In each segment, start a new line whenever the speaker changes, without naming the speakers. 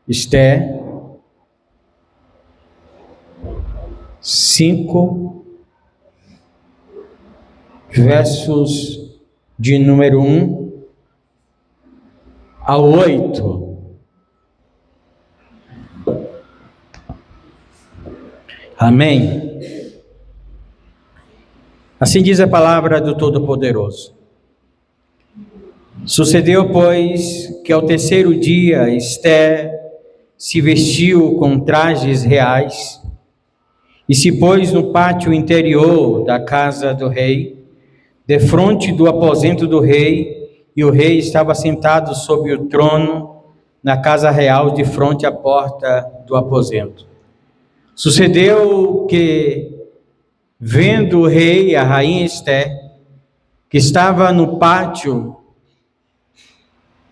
Esté 5, versos de número 1 ao 8. Amém? Assim diz a palavra do Todo-Poderoso. Sucedeu, pois, que ao terceiro dia Esté se vestiu com trajes reais e se pôs no pátio interior da casa do rei, defronte do aposento do rei, e o rei estava sentado sobre o trono na casa real, de frente à porta do aposento. Sucedeu que, vendo o rei e a rainha Esté, que estava no pátio,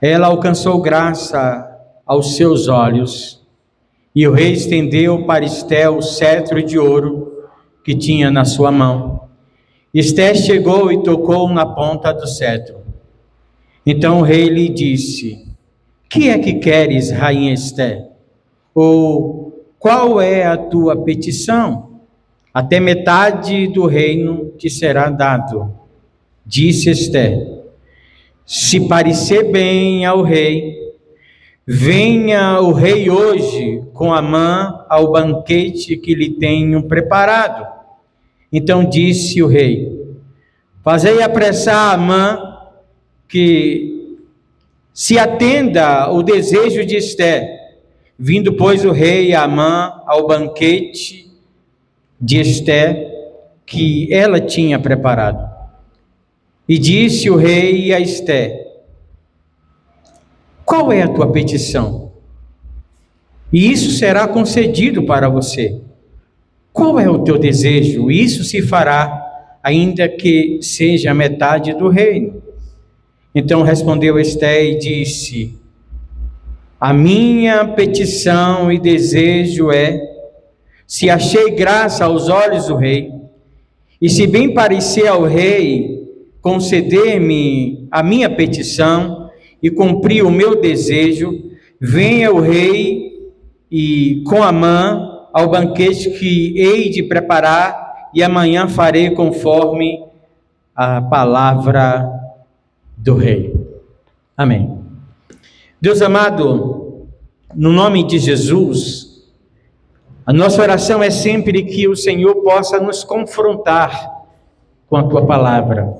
ela alcançou graça aos seus olhos, e o rei estendeu para Esté o cetro de ouro que tinha na sua mão. Esté chegou e tocou na ponta do cetro. Então o rei lhe disse: que é que queres, rainha Esté? Ou qual é a tua petição? Até metade do reino te será dado. Disse Esté: se parecer bem ao rei, venha o rei hoje com Amã ao banquete que lhe tenho preparado. Então disse o rei: fazei apressar Amã, que se atenda o desejo de Esté. Vindo, pois, o rei e Amã ao banquete de Esté, que ela tinha preparado. E disse o rei a Esté: qual é a tua petição? E isso será concedido para você. Qual é o teu desejo? Isso se fará, ainda que seja a metade do reino. Então respondeu Esté e disse: a minha petição e desejo é, se achei graça aos olhos do rei, e se bem parecer ao rei conceder-me a minha petição e cumprir o meu desejo, venha o rei e com Amã ao banquete que hei de preparar, e amanhã farei conforme a palavra do rei. Amém. Deus amado, no nome de Jesus, a nossa oração é sempre que o Senhor possa nos confrontar com a tua palavra.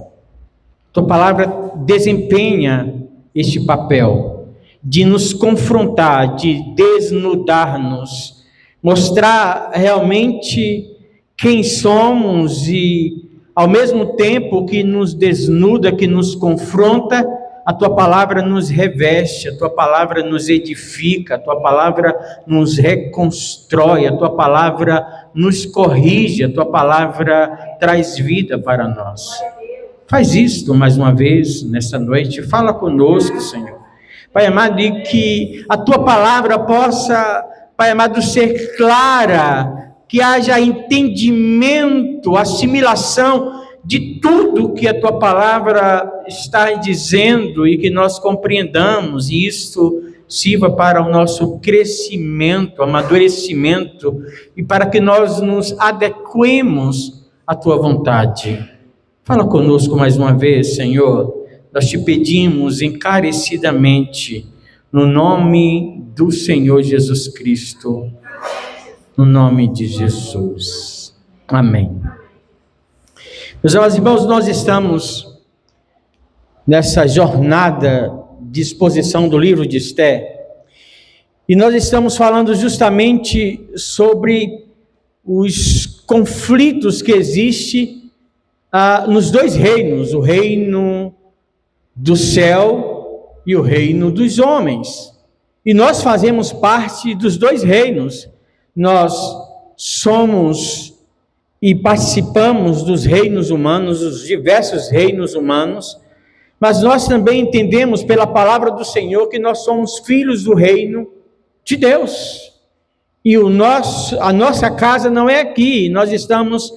Tua palavra desempenha este papel de nos confrontar, de desnudar-nos, mostrar realmente quem somos e, ao mesmo tempo que nos desnuda, que nos confronta, a tua palavra nos reveste, a tua palavra nos edifica, a tua palavra nos reconstrói, a tua palavra nos corrige, a tua palavra traz vida para nós. Faz isto mais uma vez nesta noite, fala conosco, Senhor. Pai amado, e que a tua palavra possa, Pai amado, ser clara, que haja entendimento, assimilação de tudo que a tua palavra está dizendo e que nós compreendamos, e isso sirva para o nosso crescimento, amadurecimento, e para que nós nos adequemos à tua vontade. Fala conosco mais uma vez, Senhor. Nós te pedimos encarecidamente, no nome do Senhor Jesus Cristo, no nome de Jesus. Amém. Meus amados irmãos, nós estamos nessa jornada de exposição do livro de Esté, e nós estamos falando justamente sobre os conflitos que existem nos dois reinos, o reino do céu e o reino dos homens. E nós fazemos parte dos dois reinos. Nós somos e participamos dos reinos humanos, dos diversos reinos humanos, mas nós também entendemos pela palavra do Senhor que nós somos filhos do reino de Deus. E a nossa casa não é aqui, nós estamos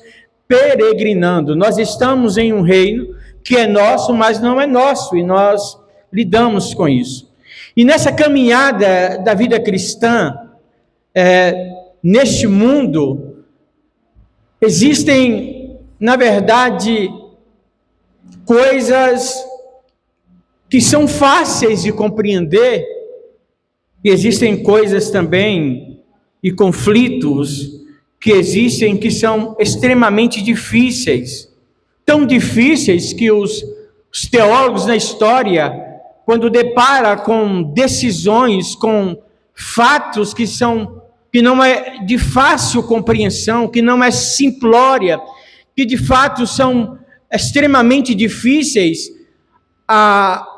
peregrinando, nós estamos em um reino que é nosso, mas não é nosso, e nós lidamos com isso. E nessa caminhada da vida cristã, neste mundo, existem, na verdade, coisas que são fáceis de compreender, e existem coisas também e conflitos que existem que são extremamente difíceis, tão difíceis que os teólogos na história, quando depara com decisões, com fatos que não é de fácil compreensão, que não é simplória, que de fato são extremamente difíceis,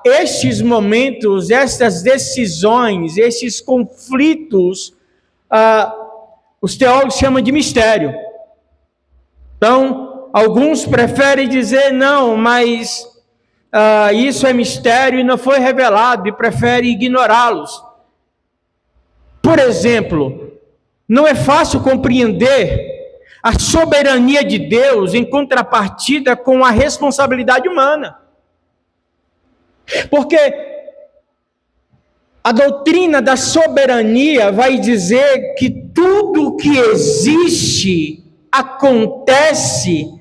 estes momentos, estas decisões, estes conflitos, os teólogos chamam de mistério. Então, alguns preferem dizer, não, mas isso é mistério e não foi revelado, e preferem ignorá-los. Por exemplo, não é fácil compreender a soberania de Deus em contrapartida com a responsabilidade humana. Porque a doutrina da soberania vai dizer que tudo que existe, acontece,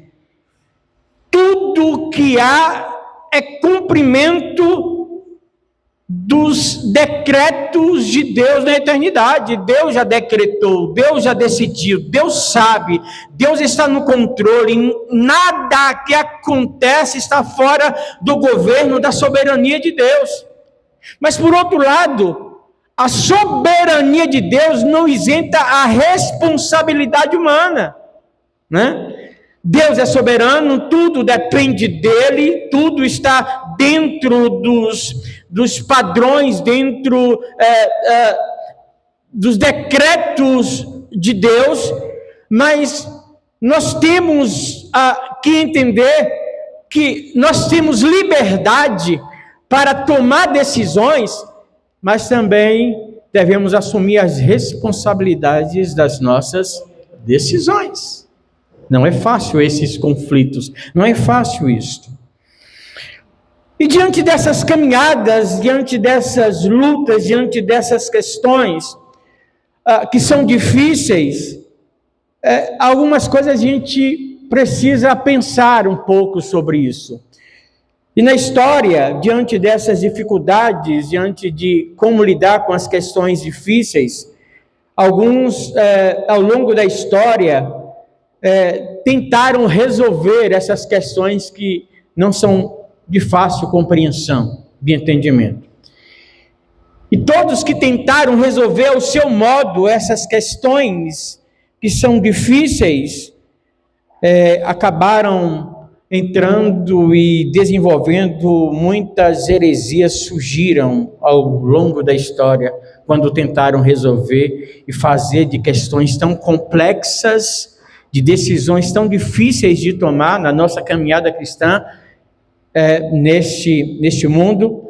tudo que há é cumprimento dos decretos de Deus na eternidade. Deus já decretou, Deus já decidiu, Deus sabe, Deus está no controle, nada que acontece está fora do governo, da soberania de Deus. Mas por outro lado, a soberania de Deus não isenta a responsabilidade humana, né? Deus é soberano, tudo depende dele, tudo está dentro dos padrões, dentro dos decretos de Deus, mas nós temos que entender que nós temos liberdade para tomar decisões, mas também devemos assumir as responsabilidades das nossas decisões. Não é fácil esses conflitos, não é fácil isto. E diante dessas caminhadas, diante dessas lutas, diante dessas questões que são difíceis, algumas coisas a gente precisa pensar um pouco sobre isso. E na história, diante dessas dificuldades, diante de como lidar com as questões difíceis, alguns, ao longo da história, tentaram resolver essas questões que não são de fácil compreensão, de entendimento. E todos que tentaram resolver ao seu modo essas questões que são difíceis, acabaram entrando e desenvolvendo muitas heresias, surgiram ao longo da história, quando tentaram resolver e fazer de questões tão complexas, de decisões tão difíceis de tomar na nossa caminhada cristã, neste mundo,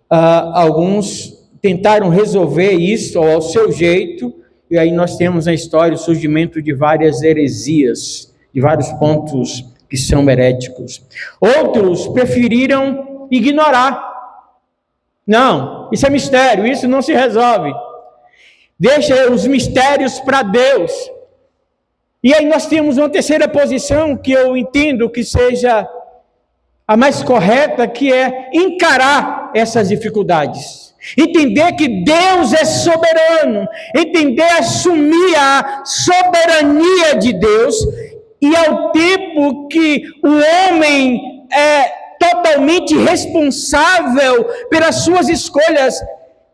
alguns tentaram resolver isso ao seu jeito, e aí nós temos na história o surgimento de várias heresias, de vários pontos que são heréticos. Outros preferiram ignorar. Não, isso é mistério, isso não se resolve. Deixa os mistérios para Deus. E aí nós temos uma terceira posição que eu entendo que seja a mais correta, que é encarar essas dificuldades. Entender que Deus é soberano, entender, assumir a soberania de Deus, e ao tempo que o homem é totalmente responsável pelas suas escolhas,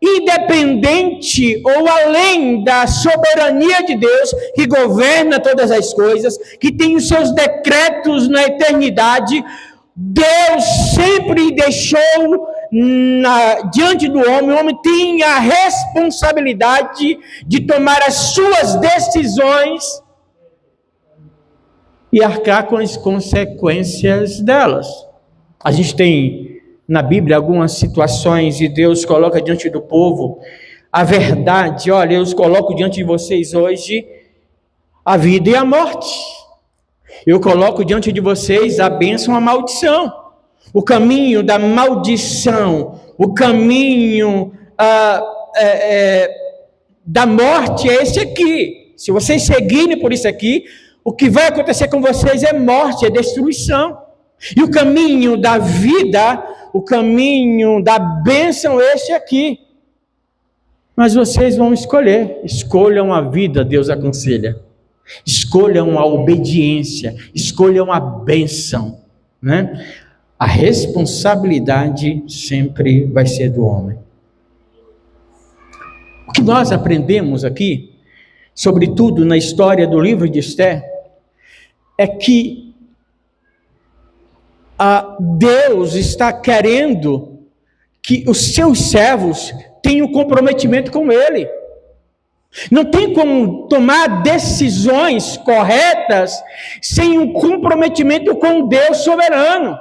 independente ou além da soberania de Deus, que governa todas as coisas, que tem os seus decretos na eternidade, Deus sempre deixou diante do homem, o homem tem a responsabilidade de tomar as suas decisões e arcar com as consequências delas. A gente tem na Bíblia algumas situações e Deus coloca diante do povo a verdade. Olha, eu coloco diante de vocês hoje a vida e a morte. Eu coloco diante de vocês a bênção e a maldição. O caminho da maldição, o caminho da morte é esse aqui. Se vocês seguirem por isso aqui, o que vai acontecer com vocês é morte, é destruição. E o caminho da vida, o caminho da bênção é esse aqui. Mas vocês vão escolher. Escolham a vida, Deus aconselha. Escolham a obediência. Escolham a bênção, né? A responsabilidade sempre vai ser do homem. O que nós aprendemos aqui, sobretudo na história do livro de Esther, é que Deus está querendo que os seus servos tenham comprometimento com Ele. Não tem como tomar decisões corretas sem um comprometimento com Deus soberano.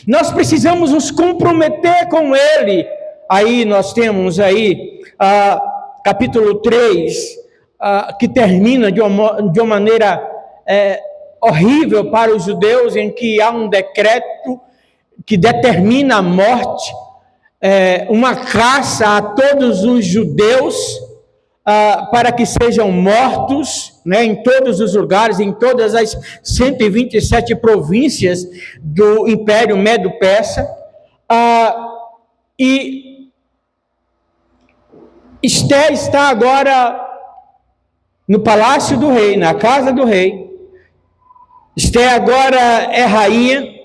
Nós precisamos nos comprometer com Ele. Aí nós temos capítulo 3, que termina de uma maneira horrível para os judeus, em que há um decreto que determina a morte, uma caça a todos os judeus, para que sejam mortos, né, em todos os lugares, em todas as 127 províncias do Império Medo-Persa. E Esther está agora no palácio do rei, na casa do rei. Esther agora é rainha.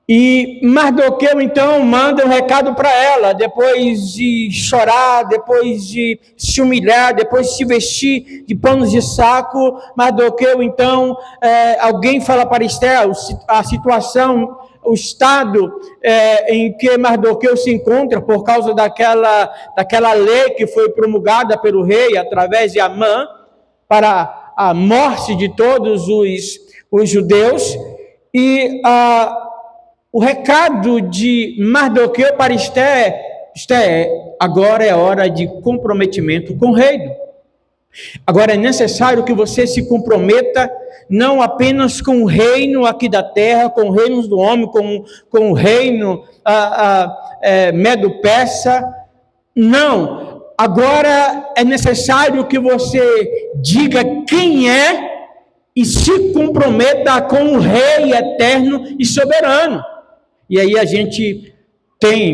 E Mardoqueu então manda um recado para ela, depois de chorar, depois de se humilhar, depois de se vestir de panos de saco. Mardoqueu então, alguém fala para Esther a situação, o estado em que Mardoqueu se encontra por causa daquela lei que foi promulgada pelo rei através de Amã para a morte de todos os judeus. E o recado de Mardoqueu para Esther, agora é hora de comprometimento com o reino. Agora é necessário que você se comprometa não apenas com o reino aqui da terra, com o reino do homem, com o reino Medo-Persa. Não, agora é necessário que você diga quem é e se comprometa com o Rei eterno e soberano. E aí a gente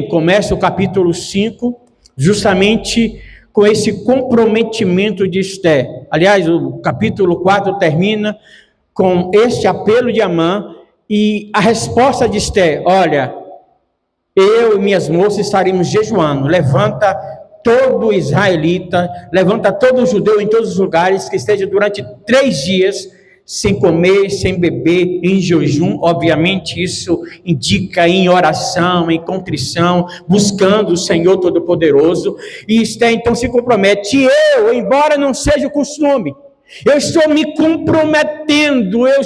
começa o capítulo 5, justamente com esse comprometimento de Esther. Aliás, o capítulo 4 termina com este apelo de Amã e a resposta de Esther: olha, eu e minhas moças estaremos jejuando, levanta todo israelita, levanta todo judeu em todos os lugares, que esteja durante 3 dias, sem comer, sem beber, em jejum. Obviamente isso indica em oração, em contrição, buscando o Senhor Todo-Poderoso. E Esther então se compromete: eu, embora não seja o costume, eu estou me comprometendo, eu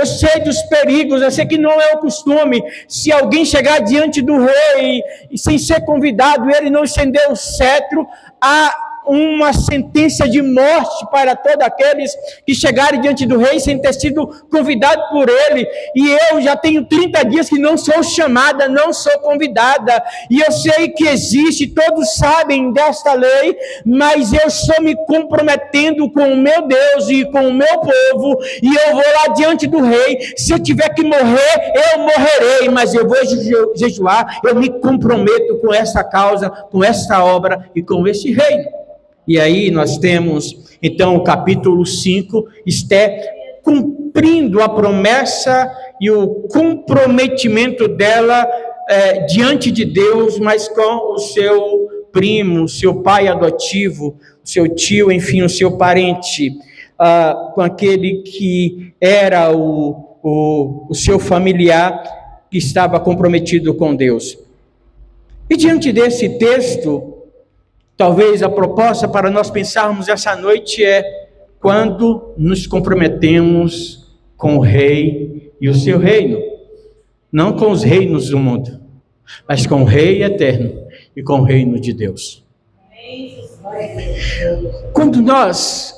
sei dos perigos, eu sei que não é o costume. Se alguém chegar diante do rei e sem ser convidado, ele não estender o cetro, há uma sentença de morte para todos aqueles que chegarem diante do rei sem ter sido convidado por ele. E eu já tenho 30 dias que não sou chamada, não sou convidada, e eu sei que existe, todos sabem desta lei, mas eu estou me comprometendo com o meu Deus e com o meu povo, e eu vou lá diante do rei. Se eu tiver que morrer, eu morrerei, mas eu vou jejuar. Eu me comprometo com essa causa, com essa obra e com esse reino. E aí nós temos, então, o capítulo 5, Esther cumprindo a promessa e o comprometimento dela diante de Deus, mas com o seu primo, o seu pai adotivo, o seu tio, enfim, o seu parente, com aquele que era o seu familiar que estava comprometido com Deus. E diante desse texto, talvez a proposta para nós pensarmos essa noite é: quando nos comprometemos com o Rei e o seu reino, não com os reinos do mundo, mas com o Rei eterno e com o reino de Deus.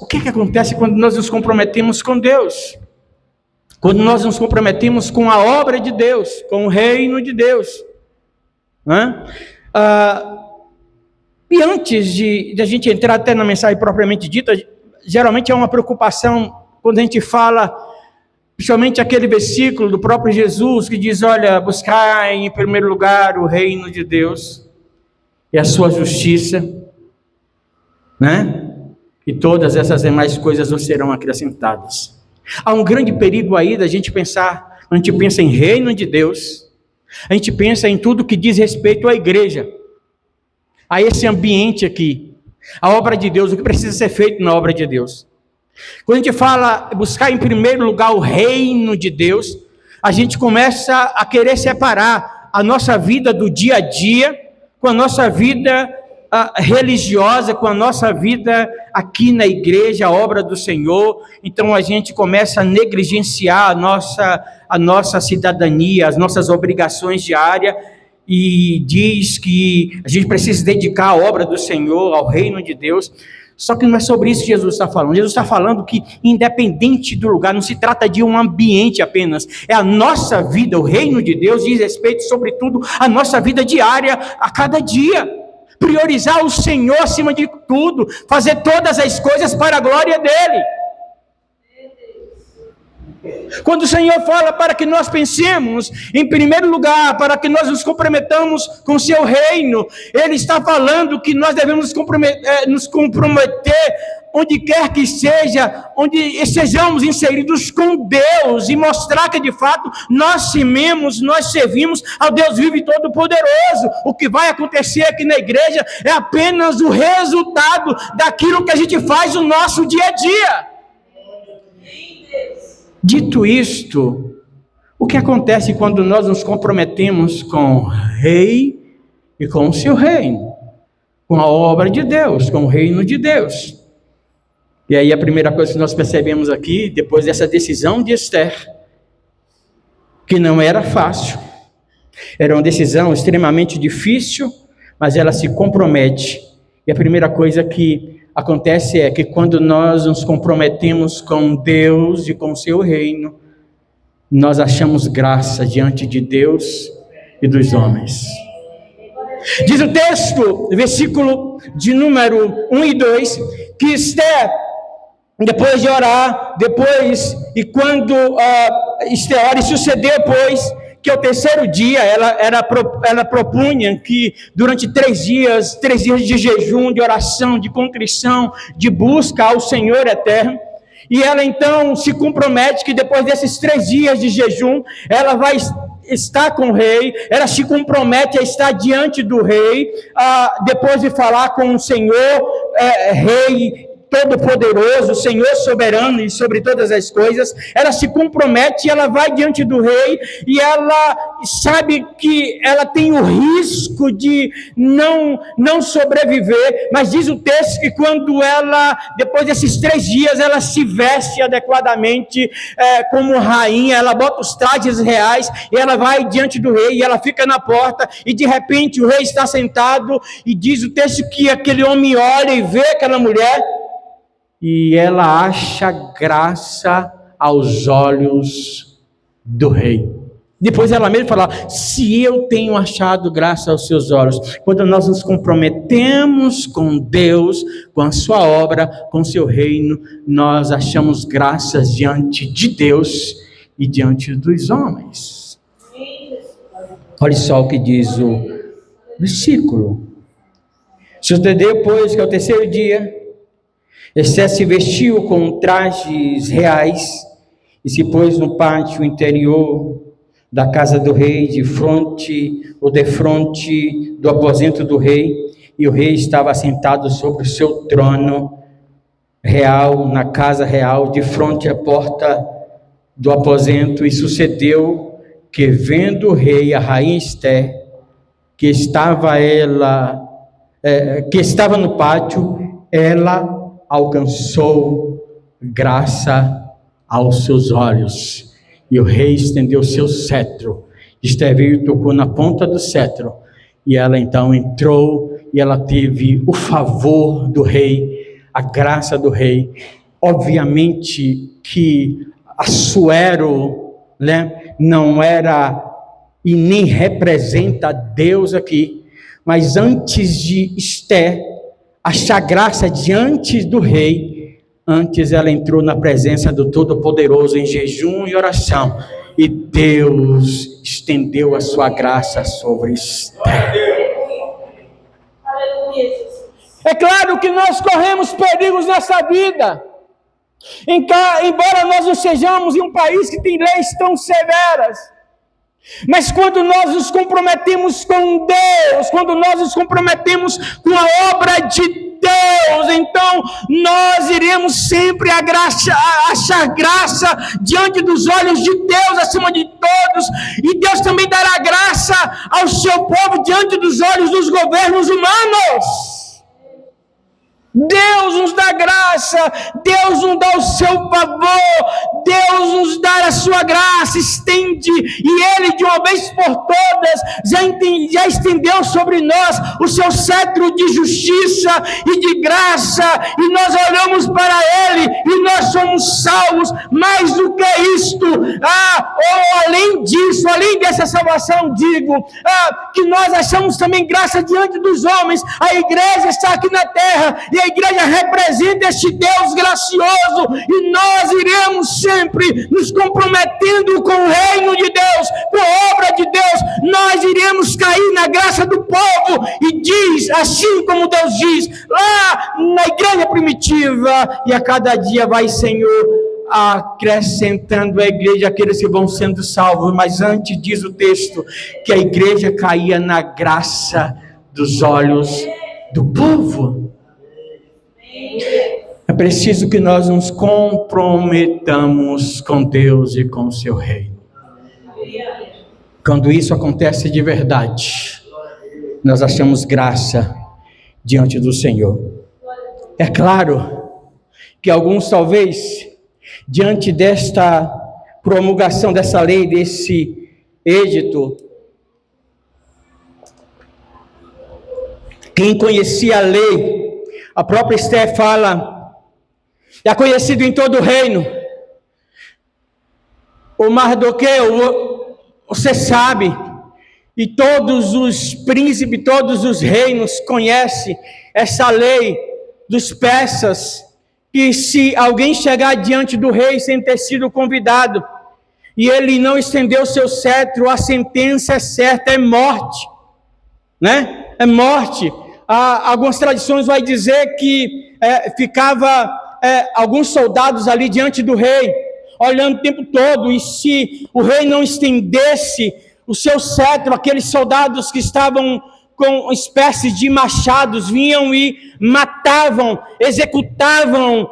O que acontece quando nós nos comprometemos com Deus? Quando nós nos comprometemos com a obra de Deus, com o reino de Deus, né? E antes de a gente entrar até na mensagem propriamente dita, geralmente é uma preocupação quando a gente fala, principalmente aquele versículo do próprio Jesus que diz, olha, buscar em primeiro lugar o reino de Deus e a sua justiça, né? E todas essas demais coisas não serão acrescentadas. Há um grande perigo aí da gente pensar, quando a gente pensa em reino de Deus, a gente pensa em tudo que diz respeito à igreja, a esse ambiente aqui, a obra de Deus, o que precisa ser feito na obra de Deus. Quando a gente fala buscar em primeiro lugar o reino de Deus, a gente começa a querer separar a nossa vida do dia a dia com a nossa vida religiosa, com a nossa vida aqui na igreja, a obra do Senhor. Então a gente começa a negligenciar a nossa cidadania, as nossas obrigações diárias, e diz que a gente precisa se dedicar à obra do Senhor, ao reino de Deus. Só que não é sobre isso que Jesus está falando. Jesus está falando que, independente do lugar, não se trata de um ambiente apenas, é a nossa vida. O reino de Deus diz respeito, sobretudo, à nossa vida diária, a cada dia. Priorizar o Senhor acima de tudo, fazer todas as coisas para a glória dEle. Quando o Senhor fala para que nós pensemos, em primeiro lugar, para que nós nos comprometamos com o seu reino, Ele está falando que nós devemos nos comprometer onde quer que seja, onde estejamos inseridos com Deus, e mostrar que de fato nós servimos ao Deus vivo e todo-poderoso. O que vai acontecer aqui na igreja é apenas o resultado daquilo que a gente faz no nosso dia a dia. Dito isto, o que acontece quando nós nos comprometemos com o Rei e com o seu reino, com a obra de Deus, com o reino de Deus? E aí a primeira coisa que nós percebemos aqui, depois dessa decisão de Esther, que não era fácil, era uma decisão extremamente difícil, mas ela se compromete. E a primeira coisa que acontece é que quando nós nos comprometemos com Deus e com o seu reino, nós achamos graça diante de Deus e dos homens. Diz o texto, versículo de número 1 e 2, que Esther, depois de orar, e quando Esther ora, e sucedeu, pois, que ao terceiro dia ela propunha que durante 3 dias de jejum, de oração, de contrição, de busca ao Senhor eterno, e ela então se compromete que depois desses 3 dias de jejum, ela vai estar com o rei, ela se compromete a estar diante do rei, depois de falar com o Senhor, rei todo-poderoso, Senhor soberano e sobre todas as coisas. Ela se compromete, ela vai diante do rei, e ela sabe que ela tem o risco de não sobreviver, mas diz o texto que quando ela, depois desses 3 dias, ela se veste adequadamente como rainha, ela bota os trajes reais, e ela vai diante do rei, e ela fica na porta, e de repente o rei está sentado, e diz o texto que aquele homem olha e vê aquela mulher, e ela acha graça aos olhos do rei. Depois ela mesma fala, se eu tenho achado graça aos seus olhos. Quando nós nos comprometemos com Deus, com a sua obra, com o seu reino, nós achamos graças diante de Deus e diante dos homens. Olha só o que diz o versículo. Sucedeu, pois, que ao terceiro dia, Esther se vestiu com trajes reais e se pôs no pátio interior da casa do rei, defronte do aposento do rei, e o rei estava assentado sobre o seu trono real, na casa real, de frente à porta do aposento. E sucedeu que, vendo o rei a rainha Esther, que estava no pátio, ela alcançou graça aos seus olhos, e o rei estendeu seu cetro. Esther veio e tocou na ponta do cetro, e ela então entrou, e ela teve o favor do rei, a graça do rei. Obviamente que Assuero, não era e nem representa Deus aqui, Mas antes de Esther achar graça diante do rei, antes ela entrou na presença do Todo-Poderoso em jejum e oração. E Deus estendeu a sua graça sobre Esther. É claro que nós corremos perigos nessa vida. Embora nós não sejamos em um país que tem leis tão severas, mas quando nós nos comprometemos com Deus, quando nós nos comprometemos com a obra de Deus, então nós iremos sempre achar graça diante dos olhos de Deus acima de todos, e Deus também dará graça ao seu povo diante dos olhos dos governos humanos. Deus nos dá graça, Deus nos dá o seu favor, Deus nos dá a sua graça, estende, e Ele de uma vez por todas já estendeu sobre nós o seu cetro de justiça e de graça, e nós olhamos para Ele e nós somos salvos. Mais do que isto, ou além disso, além dessa salvação, digo, que nós achamos também graça diante dos homens. A igreja está aqui na terra, e a igreja representa este Deus gracioso, e nós iremos sempre nos comprometendo com o reino de Deus, com a obra de Deus. Nós iremos cair na graça do povo, e diz, assim como Deus diz lá na igreja primitiva, e a cada dia vai, Senhor, acrescentando a igreja aqueles que vão sendo salvos. Mas antes diz o texto que a igreja caía na graça dos olhos do povo. É preciso que nós nos comprometamos com Deus e com o seu reino. Quando isso acontece de verdade, nós achamos graça diante do Senhor. É claro que alguns, talvez, diante desta promulgação dessa lei, desse edito, quem conhecia a lei, a própria Esther fala, é conhecido em todo o reino. O Mardoqueu, você sabe, e todos os príncipes, todos os reinos conhecem essa lei dos persas, que se alguém chegar diante do rei sem ter sido convidado, e ele não estendeu o seu cetro, a sentença é certa, é morte, né? É morte. Algumas tradições vai dizer que ficava alguns soldados ali diante do rei, olhando o tempo todo, e se o rei não estendesse o seu cetro, aqueles soldados que estavam com espécies de machados vinham e matavam, executavam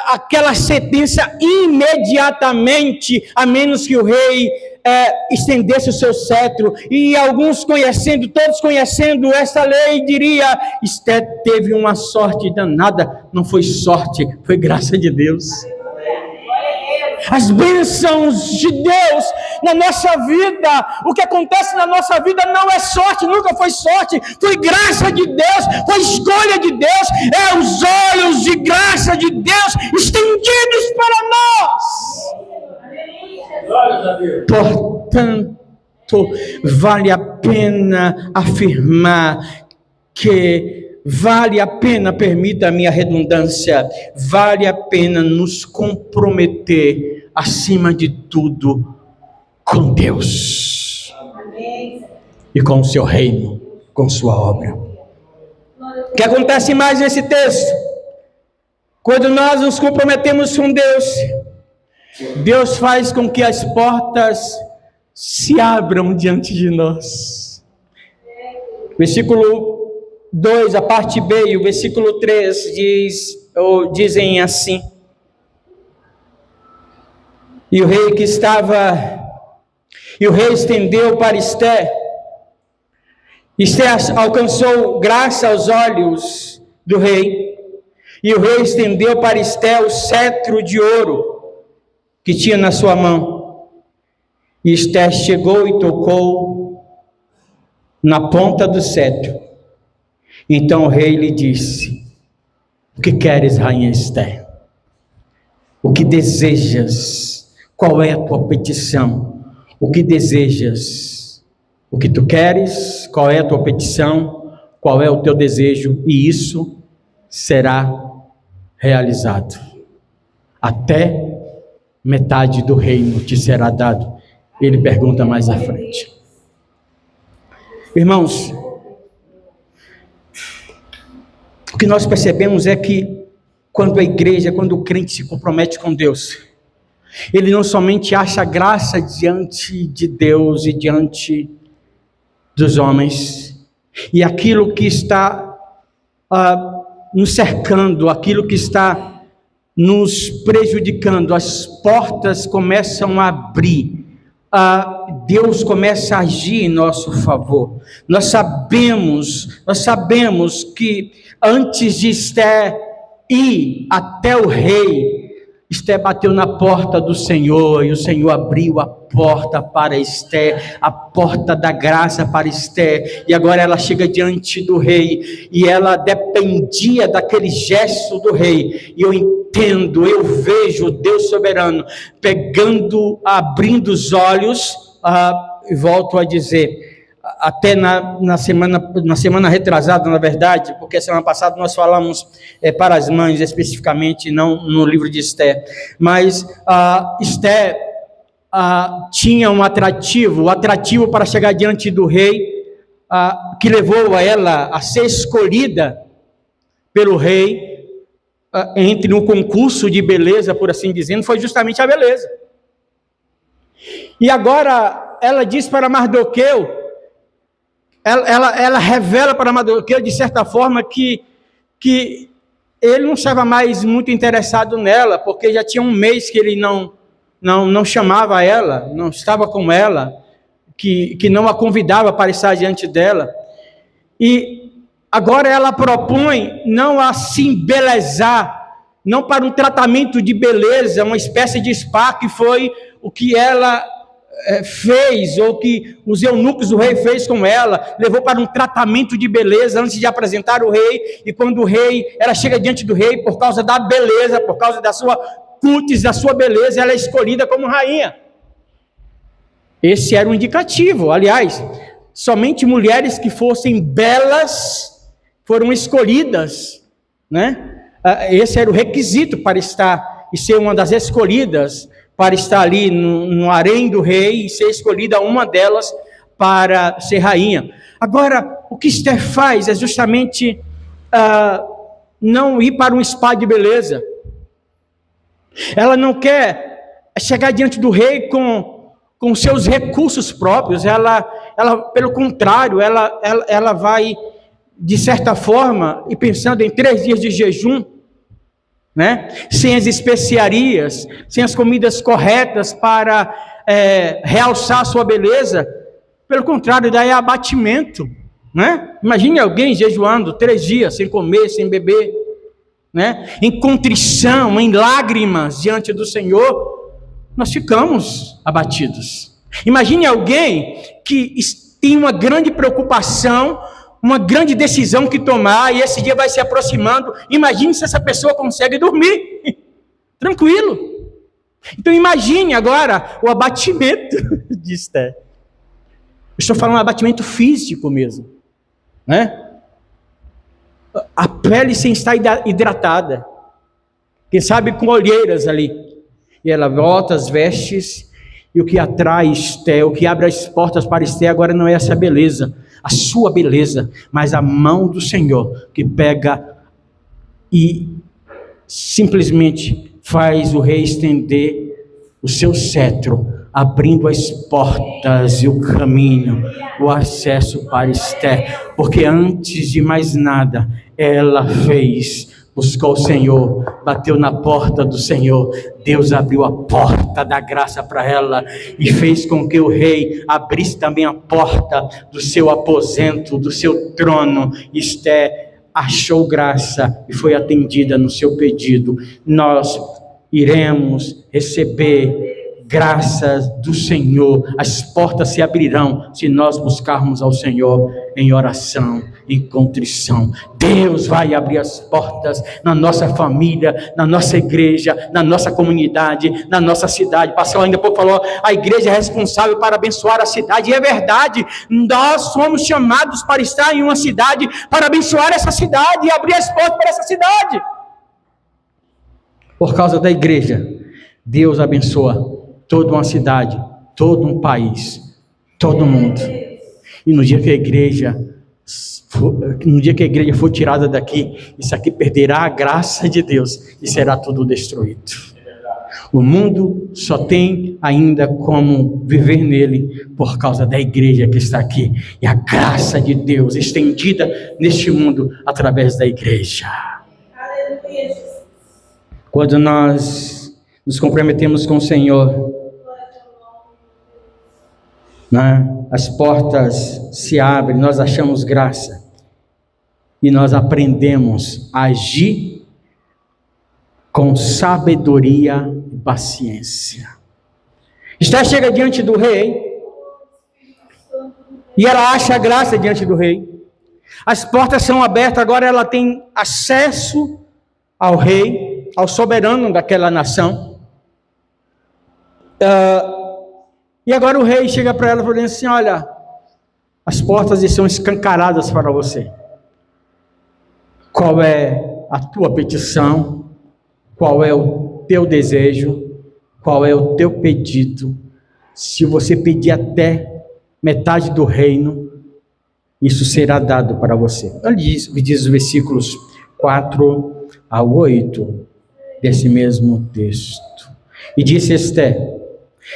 aquela sentença imediatamente, a menos que o rei estendesse o seu cetro. E alguns conhecendo, todos conhecendo essa lei, diria: Esther teve uma sorte danada. Não foi sorte, foi graça de Deus. As bênçãos de Deus na nossa vida, o que acontece na nossa vida não é sorte, nunca foi sorte, foi graça de Deus, foi escolha de Deus, é os olhos de graça de Deus estendidos para nós. Portanto, vale a pena afirmar que vale a pena, permita a minha redundância, vale a pena nos comprometer, acima de tudo, com Deus. Amém. E com o seu reino, com sua obra. O que acontece mais nesse texto? Quando nós nos comprometemos com Deus, Deus faz com que as portas se abram diante de nós. Versículo 2, a parte B, e o versículo 3 dizem assim: E o rei estendeu para Esther. Esther alcançou graça aos olhos do rei, e o rei estendeu para Esther o cetro de ouro que tinha na sua mão. E Esther chegou e tocou na ponta do cetro. Então o rei lhe disse: O que queres, rainha Esther? O que desejas? Qual é a tua petição? O que desejas? O que tu queres? Qual é a tua petição? qual é o teu desejo, e isso será realizado. Até metade do reino te será dado. Ele pergunta mais à frente. Irmãos, o que nós percebemos é que quando a igreja, quando o crente se compromete com Deus, ele não somente acha graça diante de Deus e diante dos homens, e aquilo que está nos cercando, aquilo que está nos prejudicando, as portas começam a abrir, Deus começa a agir em nosso favor. Nós sabemos que antes de Esther ir até o rei, Esther bateu na porta do Senhor, e o Senhor abriu a porta para Esther, a porta da graça para Esther, e agora ela chega diante do rei, e ela dependia daquele gesto do rei, e eu vejo Deus soberano, abrindo os olhos, e volto a dizer, até na semana retrasada, na verdade, porque semana passada nós falamos para as mães especificamente, não no livro de Esther, mas Esther tinha um atrativo, o atrativo para chegar diante do rei, que levou a ela a ser escolhida pelo rei, entre um concurso de beleza, por assim dizendo, foi justamente a beleza. E agora ela diz para Mardoqueu, ela revela para Mardoqueu, de certa forma, que ele não estava mais muito interessado nela, porque já tinha um mês que ele não chamava ela, não estava com ela, que não a convidava para estar diante dela. E agora ela propõe não a se embelezar, não para um tratamento de beleza, uma espécie de spa, que foi o que ela fez, ou que os eunucos do rei fez com ela, levou para um tratamento de beleza antes de apresentar o rei, e quando o rei, ela chega diante do rei por causa da beleza, por causa da sua cutis, da sua beleza, ela é escolhida como rainha. Esse era um indicativo, aliás, somente mulheres que fossem belas foram escolhidas, né? Esse era o requisito para estar e ser uma das escolhidas, para estar ali no harém do rei e ser escolhida uma delas para ser rainha. Agora, o que Esther faz é justamente não ir para um spa de beleza. Ela não quer chegar diante do rei com seus recursos próprios. Ela pelo contrário, ela vai, de certa forma, e pensando em 3 dias de jejum, né? Sem as especiarias, sem as comidas corretas para realçar a sua beleza, pelo contrário, daí é abatimento, né? Imagine alguém jejuando 3 dias, sem comer, sem beber, né? Em contrição, em lágrimas diante do Senhor, nós ficamos abatidos. Imagine alguém que tem uma grande preocupação, uma grande decisão que tomar, e esse dia vai se aproximando. Imagine se essa pessoa consegue dormir tranquilo. Então imagine agora o abatimento de Esther. Eu estou falando de abatimento físico mesmo, né? A pele sem estar hidratada, quem sabe com olheiras ali, e ela volta as vestes, e o que atrai Esther, o que abre as portas para Esther agora não é essa beleza, a sua beleza, mas a mão do Senhor, que pega e simplesmente faz o rei estender o seu cetro, abrindo as portas e o caminho, o acesso para Esther, porque antes de mais nada, ela buscou o Senhor, bateu na porta do Senhor, Deus abriu a porta da graça para ela, e fez com que o rei abrisse também a porta do seu aposento, do seu trono. Esther achou graça e foi atendida no seu pedido. Nós iremos receber graças do Senhor, as portas se abrirão se nós buscarmos ao Senhor em oração, em contrição. Deus vai abrir as portas na nossa família, na nossa igreja, na nossa comunidade, na nossa cidade. Pastor ainda pouco falou, a igreja é responsável para abençoar a cidade, e é verdade, nós somos chamados para estar em uma cidade, para abençoar essa cidade e abrir as portas para essa cidade. Por causa da igreja, Deus abençoa toda uma cidade, todo um país, todo mundo. E no dia que a igreja for tirada daqui, isso aqui perderá a graça de Deus e será tudo destruído. O mundo só tem ainda como viver nele por causa da igreja que está aqui. E a graça de Deus estendida neste mundo através da igreja. Aleluia. Quando nós nos comprometemos com o Senhor, né, as portas se abrem, nós achamos graça e nós aprendemos a agir com sabedoria e paciência. Esther chega diante do rei e ela acha graça diante do rei. As portas são abertas, agora ela tem acesso ao rei, ao soberano daquela nação. E agora o rei chega para ela e fala assim, olha, as portas estão escancaradas para você. Qual é a tua petição? Qual é o teu desejo? Qual é o teu pedido? Se você pedir até metade do reino, isso será dado para você. Olha diz os versículos 4 a 8 desse mesmo texto. E disse Esther,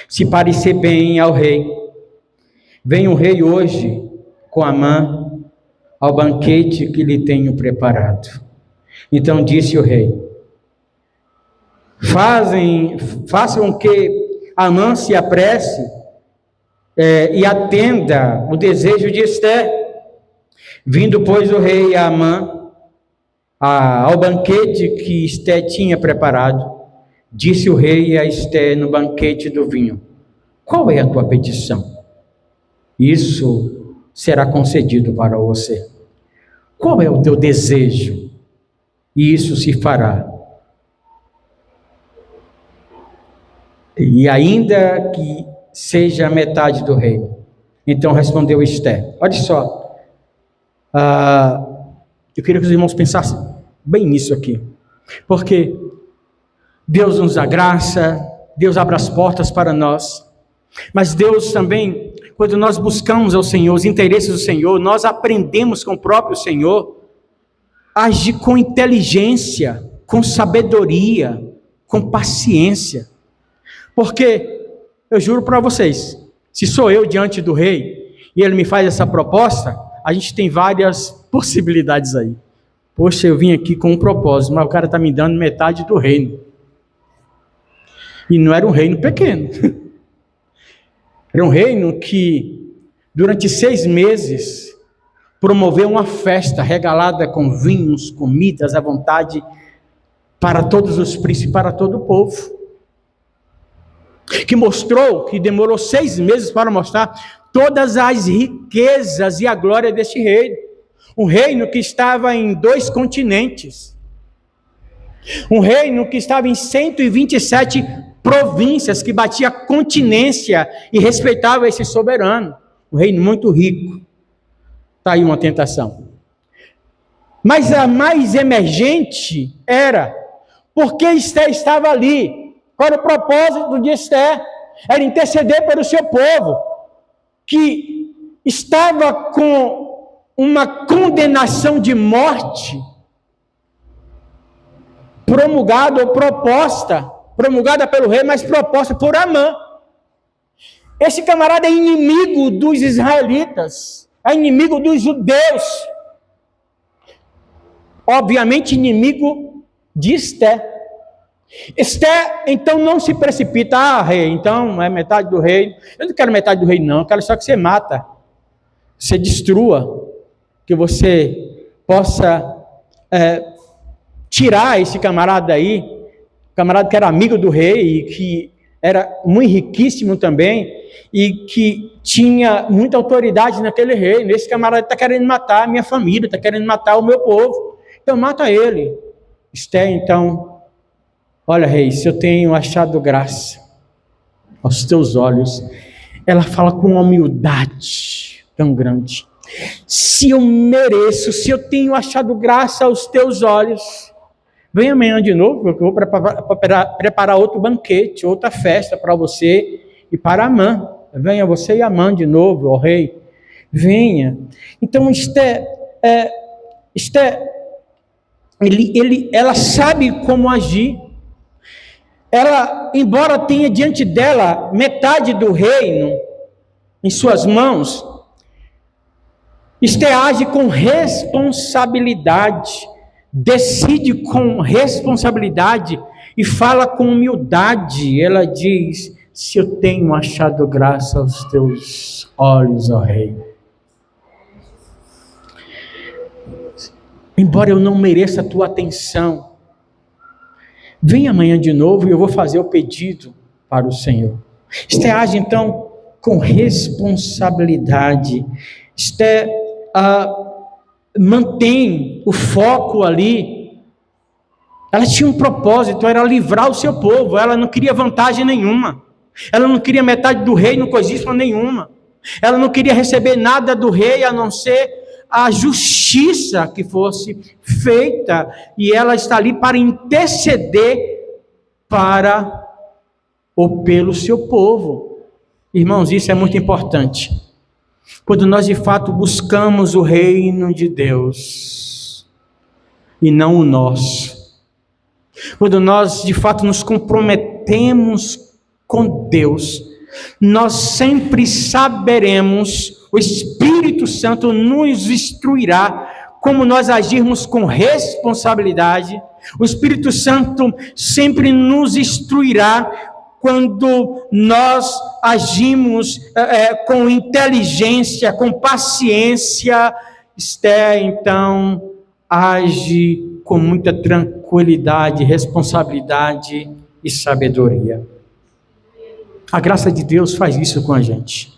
se parecer bem ao rei, vem o rei hoje com Amã ao banquete que lhe tenho preparado. Então disse o rei, façam que Amã se apresse e atenda o desejo de Esther. Vindo, pois, o rei a Amã ao banquete que Esther tinha preparado, disse o rei a Esther no banquete do vinho, qual é a tua petição? Isso será concedido para você. Qual é o teu desejo? E isso se fará. E ainda que seja a metade do reino. Então respondeu Esther. Olha só. Eu queria que os irmãos pensassem bem nisso aqui. Porque Deus nos dá graça, Deus abre as portas para nós. Mas Deus também, quando nós buscamos ao Senhor, os interesses do Senhor, nós aprendemos com o próprio Senhor a agir com inteligência, com sabedoria, com paciência. Porque, eu juro para vocês, se sou eu diante do rei, e ele me faz essa proposta, a gente tem várias possibilidades aí. Poxa, eu vim aqui com um propósito, mas o cara está me dando metade do reino. E não era um reino pequeno. Era um reino que, durante 6 meses, promoveu uma festa regalada com vinhos, comidas à vontade, para todos os príncipes, para todo o povo. Que mostrou, que demorou 6 meses para mostrar todas as riquezas e a glória deste reino. Um reino que estava em 2 continentes. Um reino que estava em 127 províncias, que batia continência e respeitava esse soberano. Um reino muito rico. Está aí uma tentação. Mas a mais emergente era, porque Esther estava ali. Qual era o propósito de Esther? Era interceder pelo seu povo, que estava com uma condenação de morte promulgada ou proposta, promulgada pelo rei, mas proposta por Amã. Esse camarada é inimigo dos israelitas, é inimigo dos judeus, obviamente inimigo de Esther. Esther, então, não se precipita, rei, então é metade do reino. Eu não quero metade do reino, não, eu quero só que você mata, você destrua, que você possa tirar esse camarada aí, camarada que era amigo do rei e que era muito riquíssimo também, e que tinha muita autoridade naquele reino. Esse camarada está querendo matar a minha família, está querendo matar o meu povo, então mata ele. Esté, então, olha, rei, se eu tenho achado graça aos teus olhos, ela fala com uma humildade tão grande. Se eu mereço, se eu tenho achado graça aos teus olhos, vem amanhã de novo, porque eu vou preparar outro banquete, outra festa para você e para Amã. Venha você e Amã de novo, ó rei. Venha. Então, ela sabe como agir. Ela, embora tenha diante dela metade do reino em suas mãos, Esté age com responsabilidade, decide com responsabilidade e fala com humildade. Ela diz: se eu tenho achado graça aos teus olhos, ó rei, embora eu não mereça a tua atenção, vem amanhã de novo e eu vou fazer o pedido para o Senhor. Esté age então com responsabilidade. Esté mantém o foco ali. Ela tinha um propósito, era livrar o seu povo. Ela não queria vantagem nenhuma, ela não queria metade do reino, coisíssima nenhuma, ela não queria receber nada do rei, a não ser a justiça que fosse feita, e ela está ali para interceder para ou pelo seu povo. Irmãos, isso é muito importante. Quando nós de fato buscamos o reino de Deus e não o nosso, quando nós de fato nos comprometemos com Deus, nós sempre saberemos, o Espírito Santo nos instruirá como nós agirmos com responsabilidade. O Espírito Santo sempre nos instruirá quando nós agimos com inteligência, com paciência. Esté, então, age com muita tranquilidade, responsabilidade e sabedoria. A graça de Deus faz isso com a gente.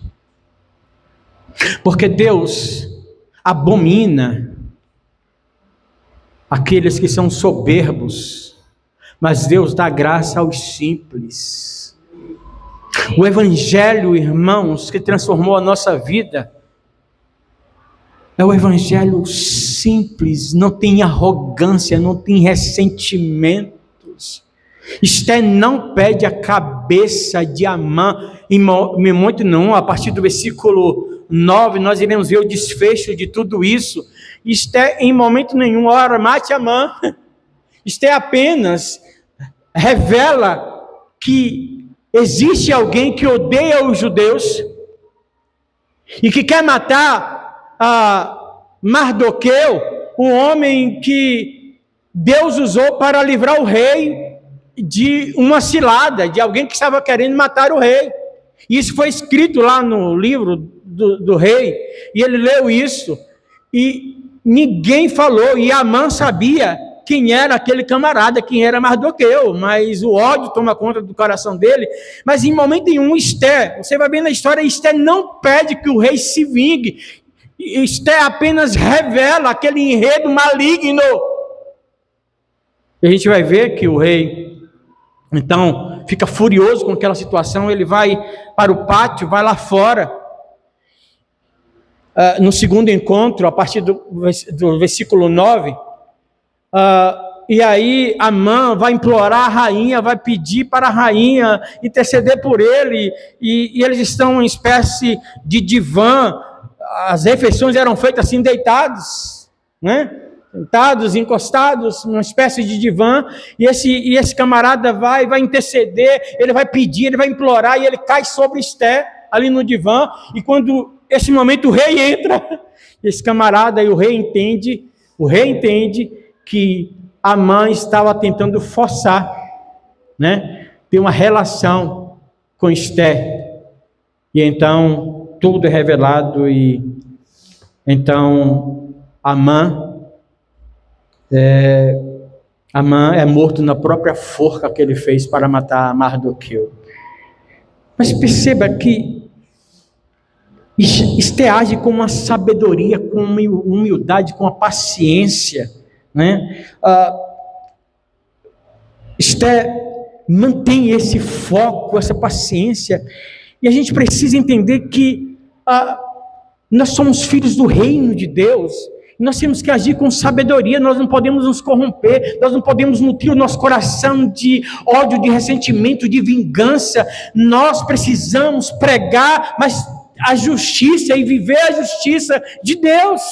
Porque Deus abomina aqueles que são soberbos, mas Deus dá graça aos simples. O Evangelho, irmãos, que transformou a nossa vida, é o Evangelho simples, não tem arrogância, não tem ressentimentos. Esté não pede a cabeça de Amã, em momento nenhum. A partir do versículo 9, nós iremos ver o desfecho de tudo isso. Esté em momento nenhum, ora, mate Amã. Esté apenas revela que existe alguém que odeia os judeus e que quer matar Mardoqueu, um homem que Deus usou para livrar o rei de uma cilada, de alguém que estava querendo matar o rei. Isso foi escrito lá no livro do rei, e ele leu isso, e ninguém falou, e Amã sabia quem era aquele camarada, quem era Mardoqueu, mas o ódio toma conta do coração dele. Mas em momento nenhum, Esté, você vai ver na história, Esté não pede que o rei se vingue, Esté apenas revela aquele enredo maligno. E a gente vai ver que o rei, então, fica furioso com aquela situação. Ele vai para o pátio, vai lá fora, no segundo encontro, a partir do versículo 9, e aí Amã vai implorar a rainha, vai pedir para a rainha interceder por ele, e eles estão em espécie de divã. As refeições eram feitas assim, deitados, né? Sentados, encostados, numa espécie de divã, e esse camarada vai interceder, ele vai pedir, ele vai implorar, e ele cai sobre Esté, ali no divã, e quando esse momento o rei entra, esse camarada, e o rei entende que Amã estava tentando forçar, né, ter uma relação com Esté, e então tudo é revelado, e então Amã é morto na própria forca que ele fez para matar Mardoqueu. Mas perceba que Esté age com uma sabedoria, com uma humildade, com uma paciência, né? Esté mantém esse foco, essa paciência, e a gente precisa entender que nós somos filhos do reino de Deus. Nós temos que agir com sabedoria, nós não podemos nos corromper, nós não podemos nutrir o nosso coração de ódio, de ressentimento, de vingança. Nós precisamos pregar, mas a justiça e viver a justiça de Deus,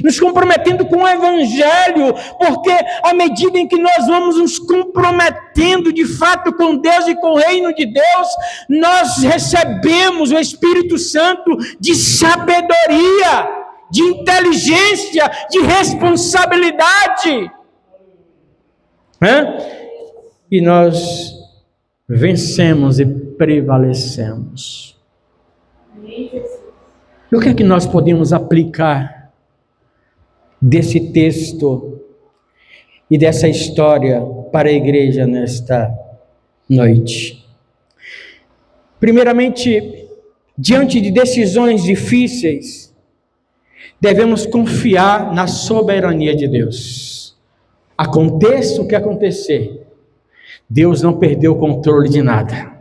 nos comprometendo com o Evangelho, porque à medida em que nós vamos nos comprometendo de fato com Deus e com o reino de Deus, nós recebemos o Espírito Santo de sabedoria, de inteligência, de responsabilidade, e nós vencemos e prevalecemos. E o que é que nós podemos aplicar desse texto e dessa história para a igreja nesta noite? Primeiramente, diante de decisões difíceis, devemos confiar na soberania de Deus. Aconteça o que acontecer, Deus não perdeu o controle de nada.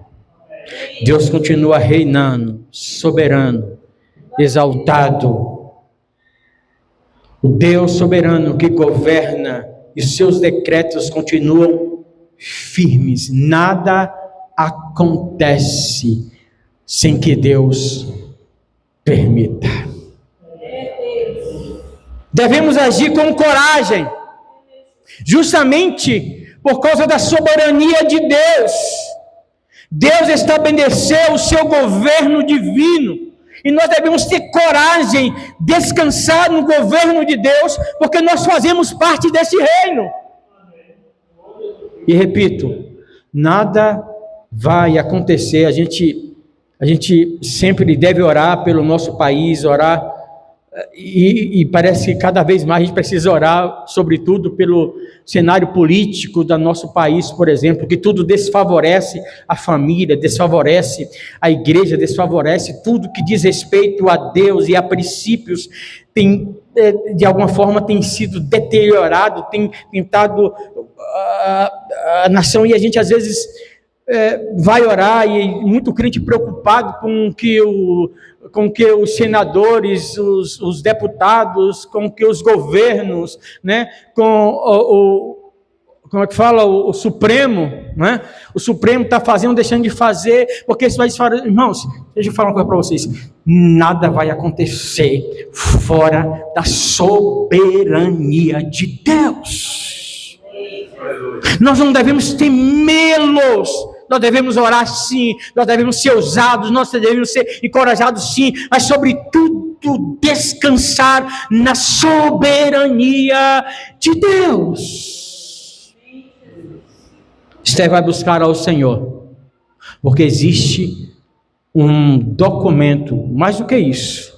Deus continua reinando, soberano, exaltado. O Deus soberano que governa e seus decretos continuam firmes. Nada acontece sem que Deus permita. Devemos agir com coragem, justamente por causa da soberania de Deus. Deus estabeleceu o seu governo divino, e nós devemos ter coragem, descansar no governo de Deus, porque nós fazemos parte desse reino. E repito, nada vai acontecer, a gente sempre deve orar pelo nosso país, orar, e parece que cada vez mais a gente precisa orar, sobretudo pelo cenário político do nosso país, por exemplo, que tudo desfavorece a família, desfavorece a igreja, desfavorece tudo que diz respeito a Deus e a princípios, de alguma forma tem sido deteriorado, tem tentado a nação, e a gente às vezes vai orar, e muito crente preocupado com que os senadores, os deputados, com que os governos, né, como é que fala, o Supremo, né? O Supremo está fazendo, deixando de fazer, porque isso vai desfazer. Irmãos, deixa eu falar uma coisa para vocês, nada vai acontecer fora da soberania de Deus. Nós não devemos temê-los, nós devemos orar sim, nós devemos ser ousados, nós devemos ser encorajados sim, mas sobretudo descansar na soberania de Deus. Esther vai buscar ao Senhor, porque existe um documento, mais do que isso,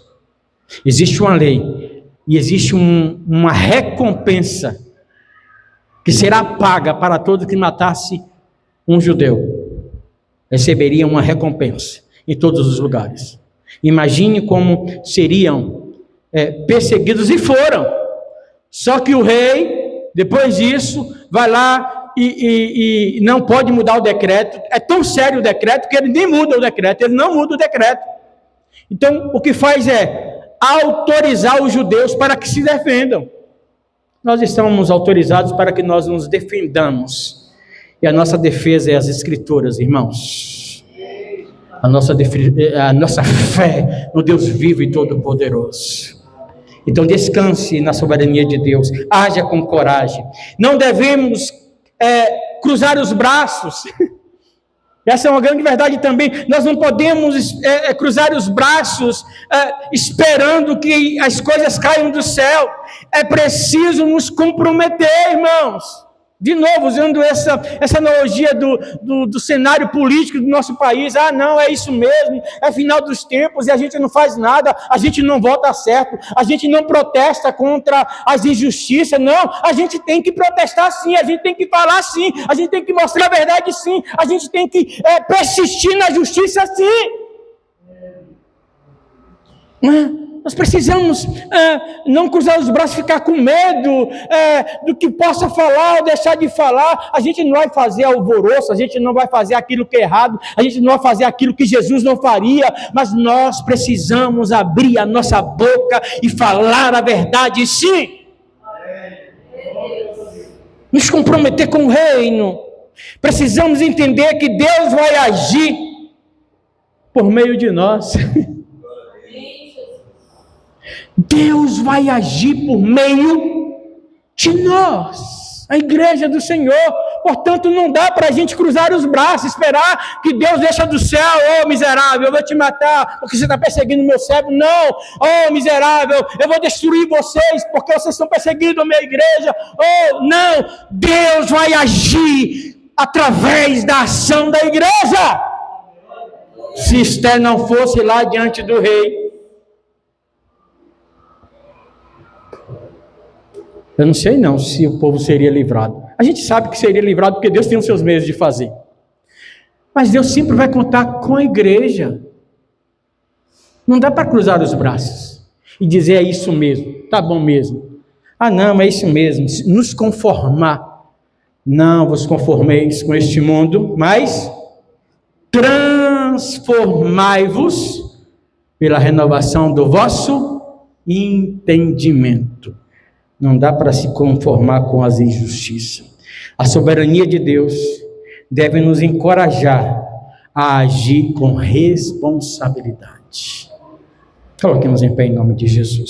existe uma lei, e existe uma recompensa, que será paga para todo que matasse um judeu, receberia uma recompensa em todos os lugares. Imagine como seriam perseguidos, e foram. Só que o rei, depois disso, vai lá e não pode mudar o decreto. É tão sério o decreto que ele nem muda o decreto, ele não muda o decreto. Então, o que faz é autorizar os judeus para que se defendam. Nós estamos autorizados para que nós nos defendamos. E a nossa defesa é as Escrituras, irmãos. A nossa fé no Deus vivo e todo-poderoso. Então descanse na soberania de Deus. Haja com coragem. Não devemos cruzar os braços. Essa é uma grande verdade também. Nós não podemos cruzar os braços esperando que as coisas caiam do céu. É preciso nos comprometer, irmãos. De novo, usando essa analogia do cenário político do nosso país. Ah, não, é isso mesmo, é final dos tempos e a gente não faz nada, a gente não vota certo, a gente não protesta contra as injustiças. Não, a gente tem que protestar sim, a gente tem que falar sim, a gente tem que mostrar a verdade sim, a gente tem que persistir na justiça sim. Nós precisamos não cruzar os braços, ficar com medo do que possa falar ou deixar de falar. A gente não vai fazer alvoroço, a gente não vai fazer aquilo que é errado, a gente não vai fazer aquilo que Jesus não faria, mas nós precisamos abrir a nossa boca e falar a verdade sim. Nos comprometer com o reino. Precisamos entender que Deus vai agir por meio de nós. Deus vai agir por meio de nós, a igreja do Senhor. Portanto, não dá para a gente cruzar os braços, esperar que Deus desça do céu. Oh, miserável, eu vou te matar porque você está perseguindo o meu servo. Não, oh, miserável, eu vou destruir vocês porque vocês estão perseguindo a minha igreja. Oh, não, Deus vai agir através da ação da igreja. Se Esther não fosse lá diante do rei, eu não sei não se o povo seria livrado. A gente sabe que seria livrado porque Deus tem os seus meios de fazer. Mas Deus sempre vai contar com a igreja. Não dá para cruzar os braços e dizer é isso mesmo, tá bom mesmo. Ah não, é isso mesmo, nos conformar. Não vos conformeis com este mundo, mas transformai-vos pela renovação do vosso entendimento. Não dá para se conformar com as injustiças. A soberania de Deus deve nos encorajar a agir com responsabilidade. Coloquemos em pé em nome de Jesus.